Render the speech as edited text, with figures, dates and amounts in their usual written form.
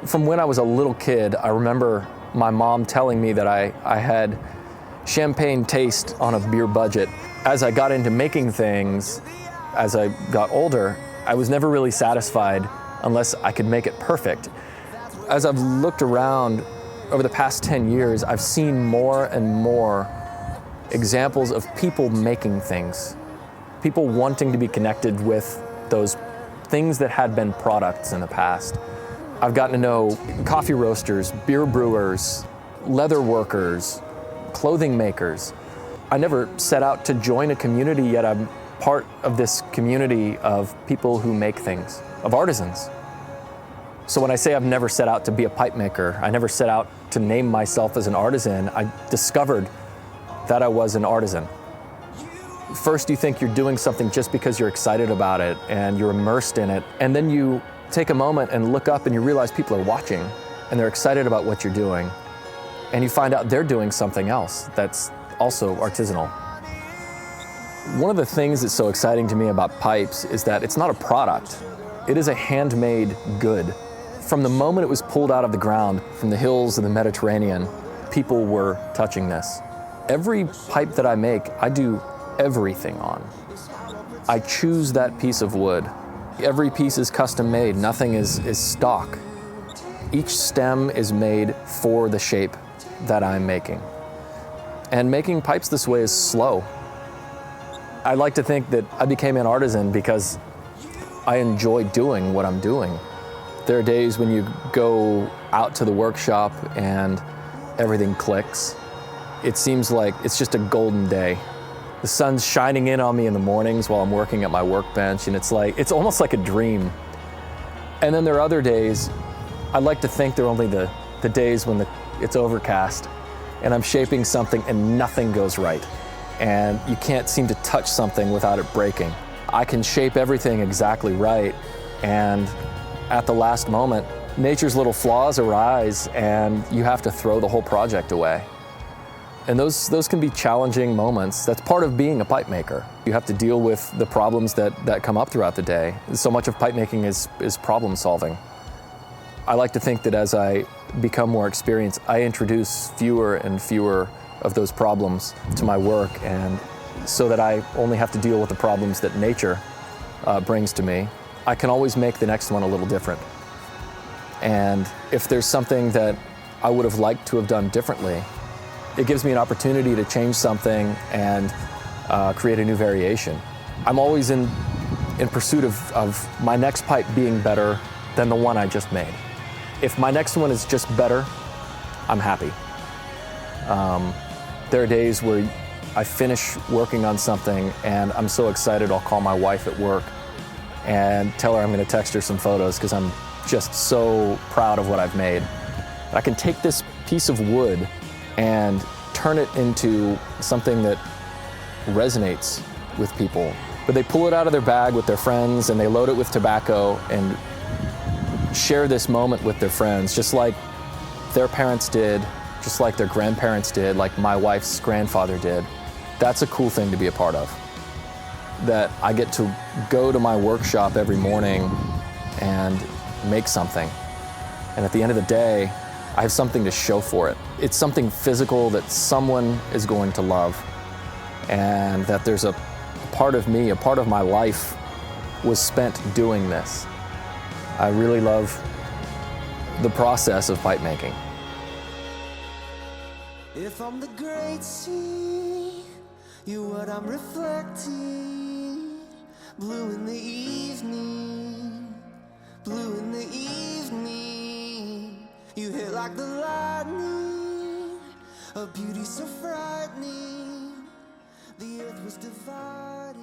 From when I was a little kid, I remember my mom telling me that I had champagne taste on a beer budget. As I got into making things, as I got older, I was never really satisfied unless I could make it perfect. As I've looked around over the past 10 years, I've seen more and more examples of people making things, people wanting to be connected with those things that had been products in the past. I've gotten to know coffee roasters, beer brewers, leather workers, clothing makers. I never set out to join a community, yet I'm part of this community of people who make things, of artisans. So when I say I've never set out to be a pipe maker, I never set out to name myself as an artisan, I discovered that I was an artisan. First, you think you're doing something just because you're excited about it and you're immersed in it, and then you take a moment and look up and you realize people are watching and they're excited about what you're doing, and you find out they're doing something else that's also artisanal. One of the things that's so exciting to me about pipes is that it's not a product. It is a handmade good. From the moment it was pulled out of the ground from the hills of the Mediterranean, people were touching this. Every pipe that I make, I do everything on. I choose that piece of wood. Every piece is custom made, nothing is stock. Each stem is made for the shape that I'm making. And making pipes this way is slow. I like to think that I became an artisan because I enjoy doing what I'm doing. There are days when you go out to the workshop and everything clicks. It seems like it's just a golden day. The sun's shining in on me in the mornings while I'm working at my workbench, and it's almost like a dream. And then there are other days, I like to think they're only the days when it's overcast and I'm shaping something and nothing goes right. And you can't seem to touch something without it breaking. I can shape everything exactly right, and at the last moment, nature's little flaws arise and you have to throw the whole project away. And those can be challenging moments. That's part of being a pipe maker. You have to deal with the problems that come up throughout the day. So much of pipe making is problem solving. I like to think that as I become more experienced, I introduce fewer and fewer of those problems to my work, and so that I only have to deal with the problems that nature brings to me. I can always make the next one a little different. And if there's something that I would have liked to have done differently, it gives me an opportunity to change something and create a new variation. I'm always in pursuit of my next pipe being better than the one I just made. If my next one is just better, I'm happy. There are days where I finish working on something and I'm so excited I'll call my wife at work and tell her I'm going to text her some photos because I'm just so proud of what I've made. I can take this piece of wood and turn it into something that resonates with people. But they pull it out of their bag with their friends and they load it with tobacco and share this moment with their friends, just like their parents did, just like their grandparents did, like my wife's grandfather did. That's a cool thing to be a part of. That I get to go to my workshop every morning and make something. And at the end of the day, I have something to show for it. It's something physical that someone is going to love, and that there's a part of me, a part of my life was spent doing this. I really love the process of pipe making. If I'm the great sea, you're what I'm reflecting. Blue in the evening, blue in the evening. You hit like the lightning, a beauty so frightening. The earth was divided.